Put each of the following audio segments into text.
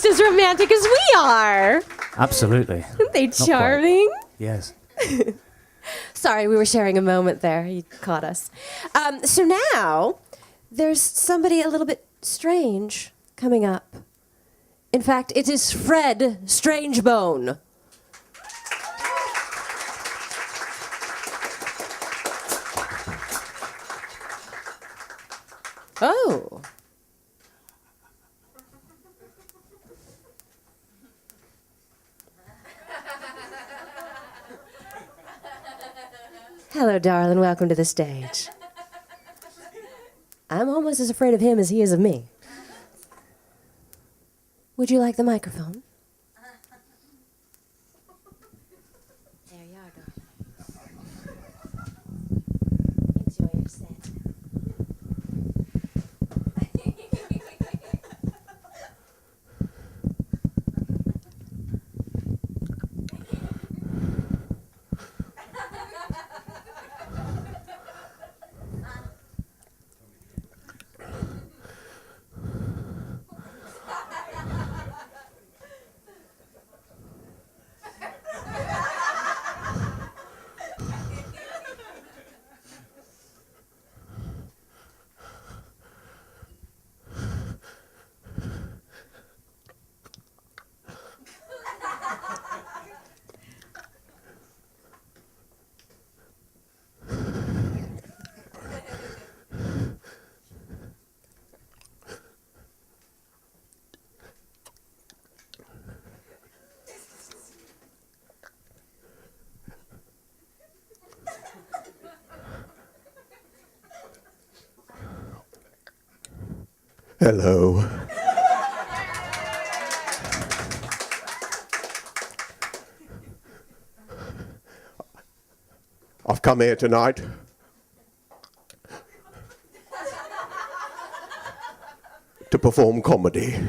as romantic as we are. Absolutely. Aren't they charming? Yes. Sorry, we were sharing a moment there. You caught us. So now, there's somebody a little bit strange coming up. In fact, it is Fred Strangebone. Oh. Hello, darling. Welcome to the stage. I'm almost as afraid of him as he is of me. Would you like the microphone? There you are, darling. Enjoy your set. Hello. I've come here tonight to perform comedy.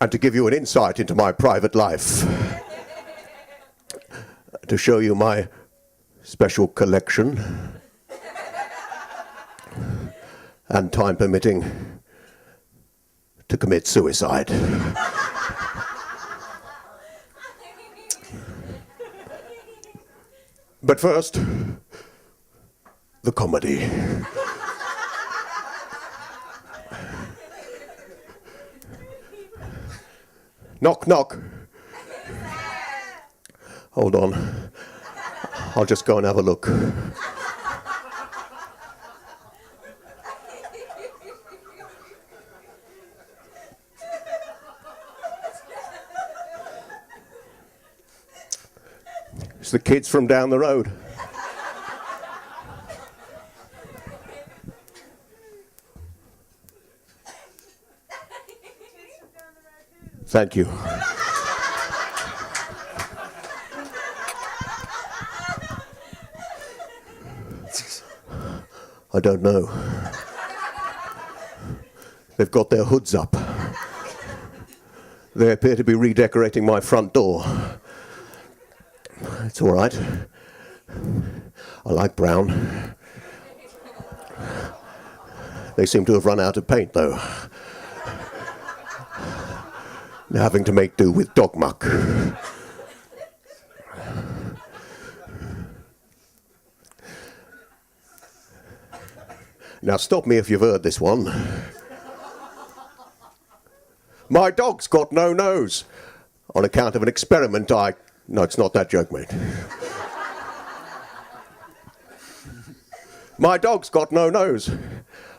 And to give you an insight into my private life. To show you my special collection, and time permitting, to commit suicide. But first, the comedy. Knock, knock. Hold on. I'll just go and have a look. It's the kids from down the road. Thank you. I don't know. They've got their hoods up. They appear to be redecorating my front door. It's all right. I like brown. They seem to have run out of paint, though. They're having to make do with dog muck. Now stop me if you've heard this one. My dog's got no nose on account of an experiment No, it's not that joke, mate. My dog's got no nose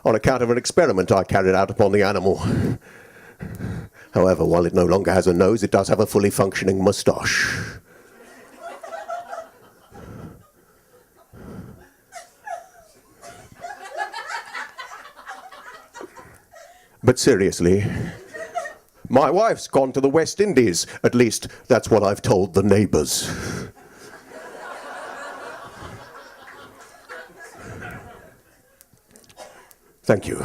on account of an experiment I carried out upon the animal. However, while it no longer has a nose, it does have a fully functioning moustache. But seriously, my wife's gone to the West Indies. At least, that's what I've told the neighbours. Thank you.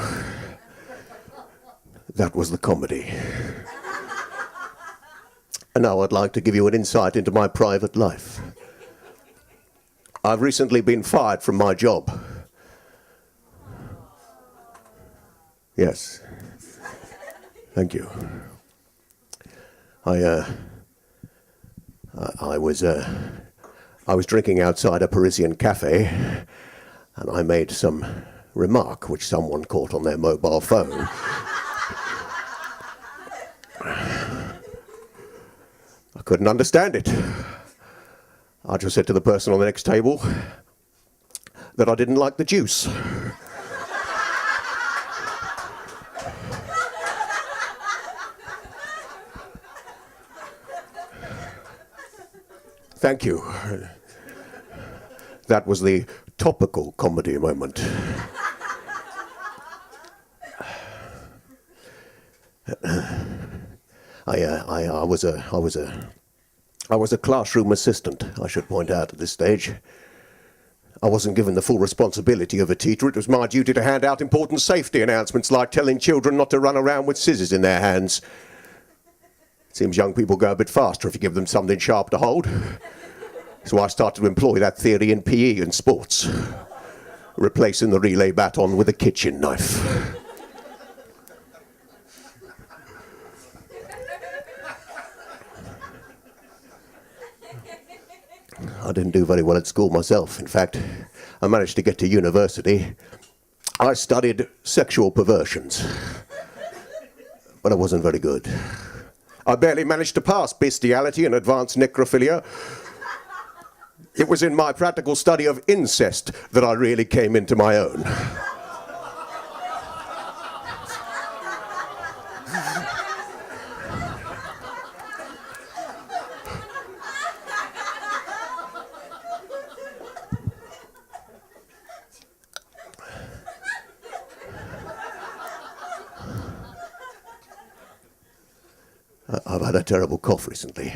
That was the comedy. And now I'd like to give you an insight into my private life. I've recently been fired from my job. Yes. Thank you. I was drinking outside a Parisian cafe, and I made some remark which someone caught on their mobile phone. I couldn't understand it. I just said to the person on the next table that I didn't like the juice. Thank you. That was the topical comedy moment. I was a classroom assistant, I should point out at this stage. I wasn't given the full responsibility of a teacher. It was my duty to hand out important safety announcements like telling children not to run around with scissors in their hands. It seems young people go a bit faster if you give them something sharp to hold. So I started to employ that theory in PE and sports, replacing the relay baton with a kitchen knife. I didn't do very well at school myself. In fact, I managed to get to university. I studied sexual perversions, but I wasn't very good. I barely managed to pass bestiality and advanced necrophilia. It was in my practical study of incest that I really came into my own. I've had a terrible cough recently.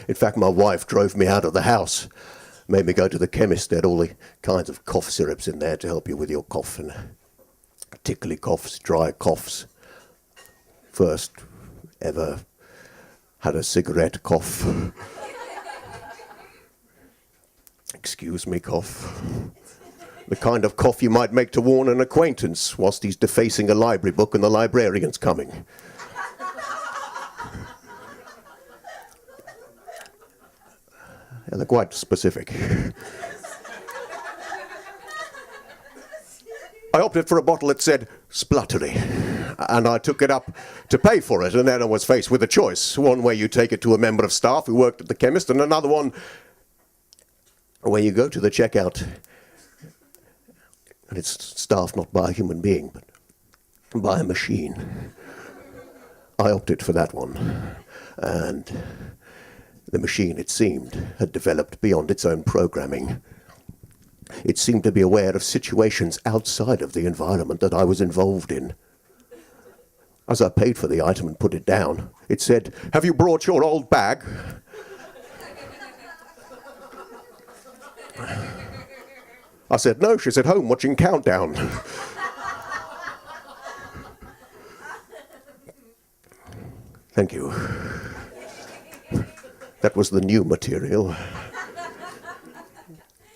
In fact, my wife drove me out of the house, made me go to the chemist. They had all the kinds of cough syrups in there to help you with your cough, and tickly coughs, dry coughs. First ever had a cigarette cough. Excuse me, cough. The kind of cough you might make to warn an acquaintance whilst he's defacing a library book and the librarian's coming. Yeah, they're quite specific. I opted for a bottle that said spluttery, and I took it up to pay for it, and then I was faced with a choice. One where you take it to a member of staff who worked at the chemist, and another one where you go to the checkout, and it's staffed not by a human being, but by a machine. I opted for that one, and the machine, it seemed, had developed beyond its own programming. It seemed to be aware of situations outside of the environment that I was involved in. As I paid for the item and put it down, it said, "Have you brought your old bag?" I said, "No, she's at home watching Countdown." Thank you. That was the new material,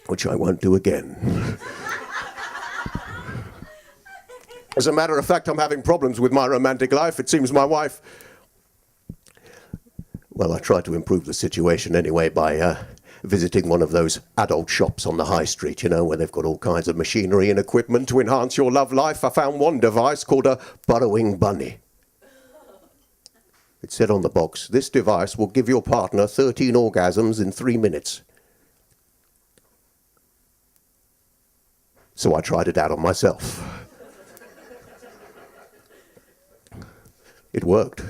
which I won't do again. As a matter of fact, I'm having problems with my romantic life. It seems my wife... Well, I tried to improve the situation anyway by visiting one of those adult shops on the high street, you know, where they've got all kinds of machinery and equipment to enhance your love life. I found one device called a burrowing bunny. It said on the box, "This device will give your partner 13 orgasms in 3 minutes." So I tried it out on myself. It worked.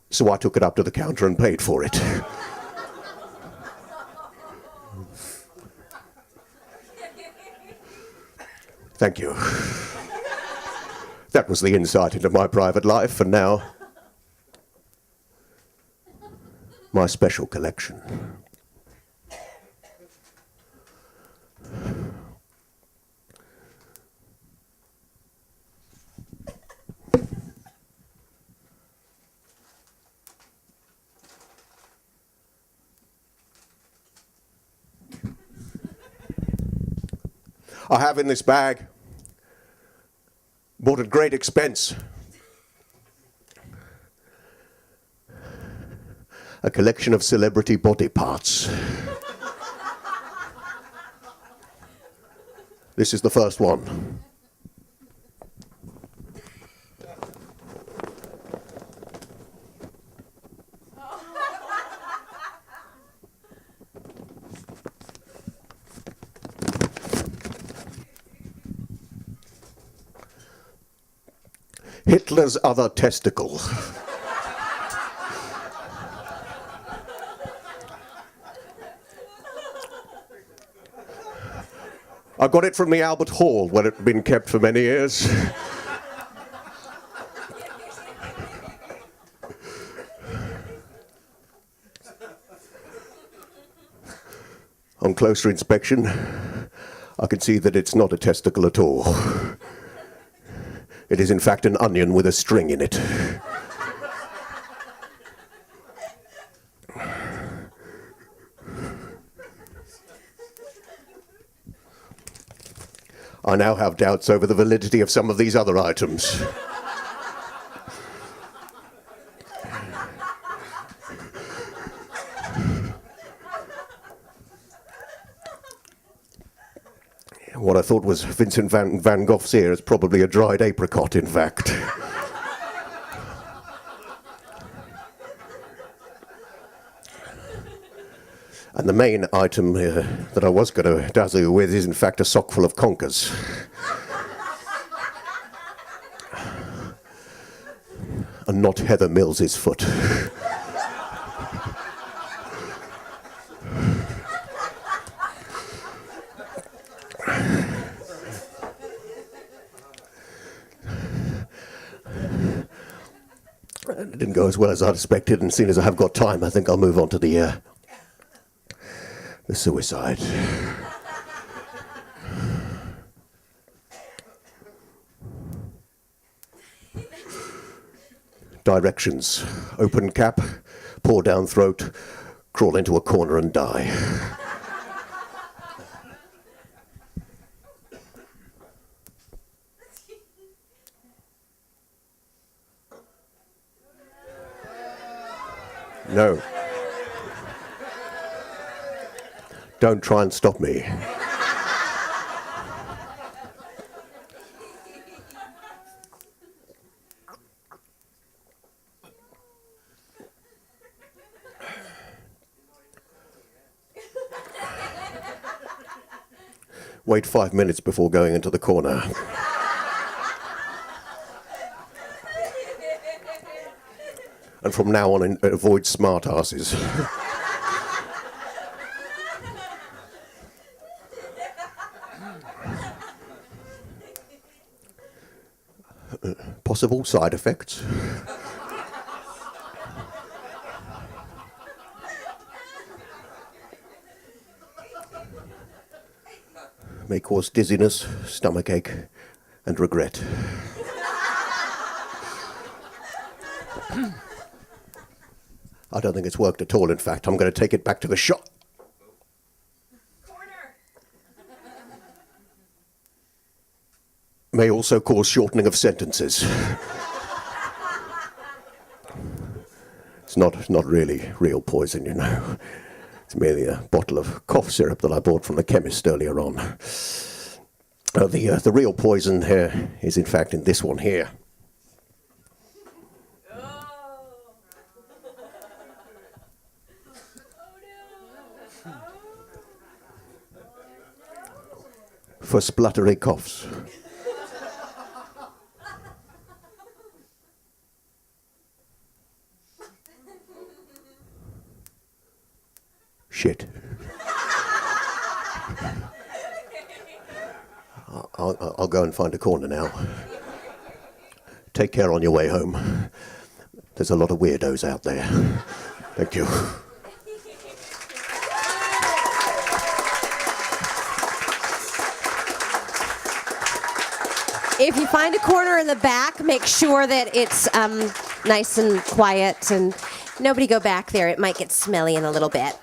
So I took it up to the counter and paid for it. Thank you. That was the insight into my private life, and now my special collection. I have in this bag, bought at great expense, a collection of celebrity body parts. This is the first one. Hitler's other testicle. I got it from the Albert Hall, where it had been kept for many years. On closer inspection, I can see that it's not a testicle at all. It is in fact an onion with a string in it. I now have doubts over the validity of some of these other items. What I thought was Vincent van Gogh's ear is probably a dried apricot, in fact. And the main item that I was going to dazzle you with is in fact a sock full of conkers. And not Heather Mills's foot. It didn't go as well as I'd expected, and seeing as I have got time, I think I'll move on to the suicide. Directions: open cap, pour down throat, crawl into a corner and die. No. Don't try and stop me. Wait 5 minutes before going into the corner. And from now on, avoid smart asses. Possible side effects. May cause dizziness, stomachache, and regret. I don't think it's worked at all, in fact. I'm going to take it back to the shop. Corner. May also cause shortening of sentences. It's not really real poison, you know. It's merely a bottle of cough syrup that I bought from the chemist earlier on. The real poison here is, in fact, in this one here. For spluttery coughs. Shit. I'll go and find a corner now. Take care on your way home. There's a lot of weirdos out there. Thank you. If you find a corner in the back, make sure that it's nice and quiet, and nobody go back there. It might get smelly in a little bit.